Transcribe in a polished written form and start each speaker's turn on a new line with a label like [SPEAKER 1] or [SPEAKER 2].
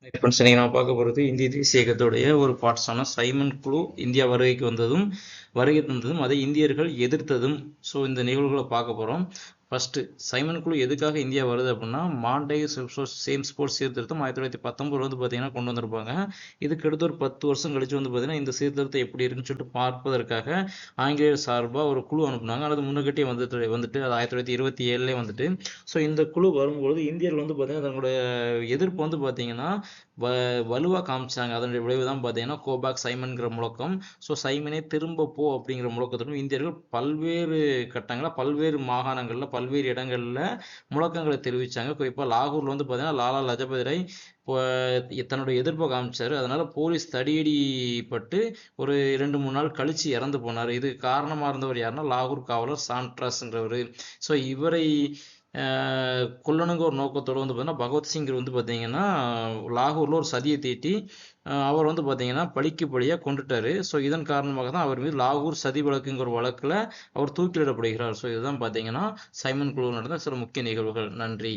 [SPEAKER 1] Friends, இன்னைக்கு நான் பார்க்க போகிறது இந்திய தேசிய இயக்கத்துடைய ஒரு பார்ட்ஸான சைமன் குழு இந்தியா வருகைக்கு வந்ததும் வருகை தந்ததும் அதை இந்தியர்கள் எதிர்த்ததும். ஸோ இந்த நிகழ்வுகளை பார்க்க போகிறோம். ஃபர்ஸ்ட், சைமன் குழு எதுக்காக இந்தியா வருது அப்படின்னா, மாண்டே சேம் ஸ்போர்ட்ஸ் சீர்திருத்தம் 1919 வந்து பார்த்தீங்கன்னா கொண்டு வந்திருப்பாங்க. இதுக்கு அடுத்து ஒரு 10 வருஷம் கழிச்சு வந்து பார்த்தீங்கன்னா இந்த சீர்திருத்தம் எப்படி இருக்குன்னு சொல்லிட்டு பார்ப்பதற்காக ஆங்கிலேயர் சார்பாக ஒரு குழு அனுப்புனாங்க. அது முன்னகட்டியே வந்துட்டு அது 1927 வந்துட்டு. ஸோ இந்த குழு வரும்பொழுது இந்தியர்கள் வந்து பார்த்தீங்கன்னா தங்களுடைய எதிர்ப்பு வந்து பார்த்தீங்கன்னா வலுவாக காமிச்சாங்க. அதனுடைய விளைவு தான் பார்த்தீங்கன்னா கோபாக் சைமன்கிற முழக்கம். ஸோ சைமனே திரும்ப போ அப்படிங்கிற முழக்கத்துடன் இந்தியர்கள் பல்வேறு கட்டங்களில் பல்வேறு மாகாணங்களில் பல்வேறு இடங்களில் முழக்கங்களை தெரிவித்தாங்க. குறிப்பாக லாகூரில் வந்து பார்த்தீங்கன்னா லாலா லஜபதி ராய் தன்னுடைய எதிர்ப்பை காமிச்சாரு. அதனால போலீஸ் தடியடி பட்டு ஒரு 2-3 நாள் கழிச்சு இறந்து போனார். இது காரணமாக இருந்தவர் யாருன்னா லாகூர் காவலர் சாண்ட்ராஸ்ன்றவர். ஸோ இவரை கொல்லணுங்க ஒரு நோக்கத்தோடு வந்து பார்த்தீங்கன்னா பகவத்சிங் வந்து பார்த்தீங்கன்னா லாகூரில் ஒரு சதியை தீட்டி அவர் வந்து பார்த்தீங்கன்னா பழிக்கு பழியாக கொண்டுட்டாரு. ஸோ இதன் காரணமாக தான் அவர் மீது லாகூர் சதி வழக்குங்கிற ஒரு வழக்கில் அவர் தூக்கிலிடப்படுகிறார். ஸோ இதுதான் பார்த்தீங்கன்னா சைமன் குழு நடந்த சில முக்கிய நிகழ்வுகள். நன்றி.